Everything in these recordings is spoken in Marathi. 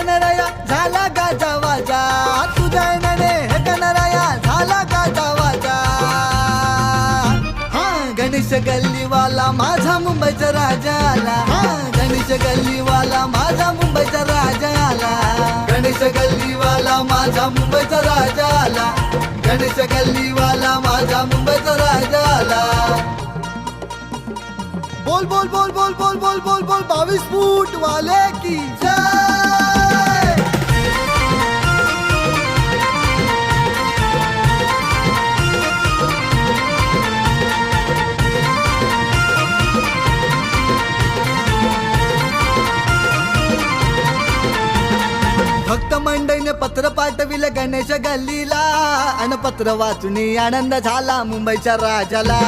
गणराया झाला गाजा वाजा, तुझ्या येण्याने हे गणराया झाला गाजा वाजा. गणेश गल्लीवाला माझा मुंबईचा राजा आला, गणेश गल्लीवाला माझा मुंबईचा राजा आला. गणेश गल्लीवाला माझा मुंबईचा राजा आला, गणेश गल्लीवाला माझा मुंबईचा राजा आला. बोल बोल बोल बोल बोल बोल बोल बोल 22 फूट वाले की जय. भक्त मंडळीने पत्र पाठविले गणेश गल्लीला, आणि पत्र वाचून आनंद झाला मुंबईच्या राजाला.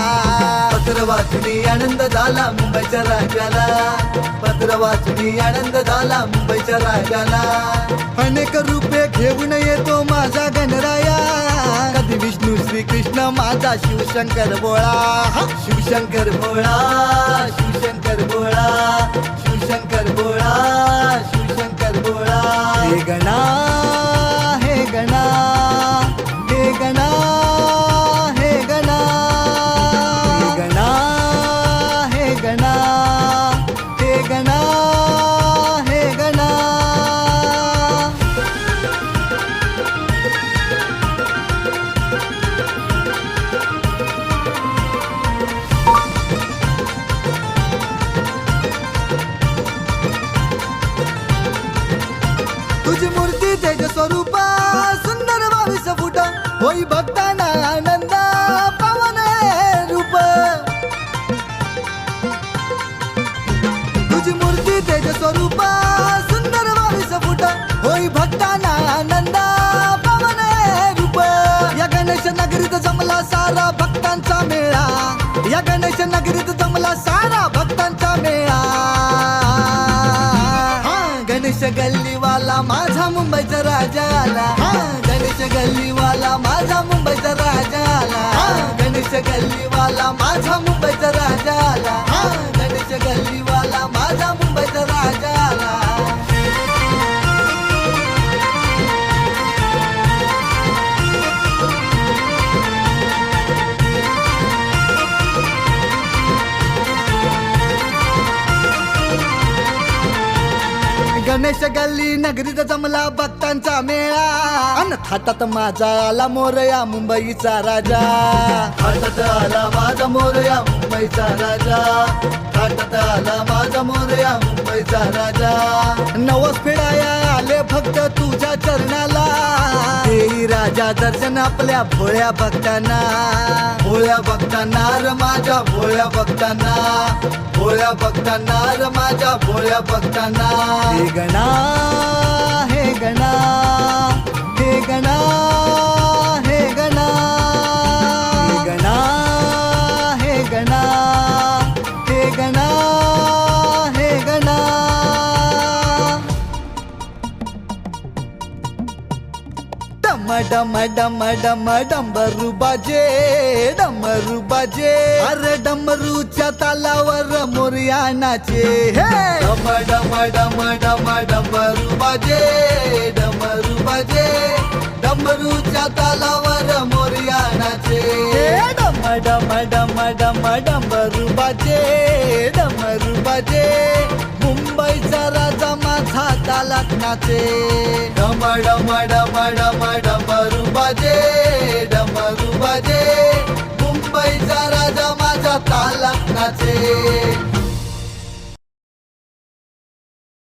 पत्र वाचून आनंद झाला मुंबईच्या राजाला, पत्र वाचून आनंद झाला मुंबईच्या राजाला. अनेक रूपे घेऊन येतो माझा गणराया, कधी विष्णू श्री कृष्ण माझा शिवशंकर भोळा. शिवशंकर भोळा, शिवशंकर भोळा, शिवशंकर भोळा, शिवशंकर भोळा. हे गणा, हे गणा, हे गणा, हे गणा, हे गणा, हे गणा, हे गणा, हे गणा. तुझी मूर्ती तेज स्वरूप सुंदर 22 फूट, होई भक्तांना आनंद पावन रूप. तुझी मूर्ती तेज स्वरूप सुंदर 22 फूट, होई भक्तांना आनंद पावन रूप. या गणेश नगरीत जमला सारा भक्तांचा मेळा, या गणेश नगरीत जमला सारा भक्तांचा मेळा. गणेश गल्लीवाला माझा मुंबईचा राजा आला, गणेश गल्लीवाला माझा मुंबईचा राजा आला. गणेश गल्लीवाला माझा मुंबईचा राजा आला, गणेश गल्लीवाला माझा मुंबईचा राजा आला. गणेश गल्ली नगरीत जमला भक्तांचा मेळा, अन थाटात माझा आला मोरया मुंबईचा राजा. थाटात आला माझा मोरया मुंबईचा राजा, थाटात आला माझा मोरया मुंबईचा राजा. नवस फेडाया आले भक्त तुझ्या चरणाला, देई राजा दर्शन आपल्या भोळ्या भक्तांना. भोळ्या भक्तांना र माझ्या भोळ्या भक्तांना, भोळ्या भक्तांना र माझ्या भोळ्या भक्तांना. हे गणा, हे गणा, हे गणा, हे गणा, हे गणा, हे गणा, हे गणा, हे गणा. डम डम डम डंबरू बाजे, डमरू बाजे, अरे डमरूच्या तालावर मोरया नाचे. डम डम डम डम डंबरू बाजे, डमरू बाजे, डमरूच्या तालावर मोरया नाचे. डम डम डम डम डंबरू बाजे, डमरू बाजे, मुंबईचा राजा माझा तालात नाचे. डम डम डम डम डमरू बाजे, डमरू बाजे, मुंबईचा राजा माझा तालात नाचे.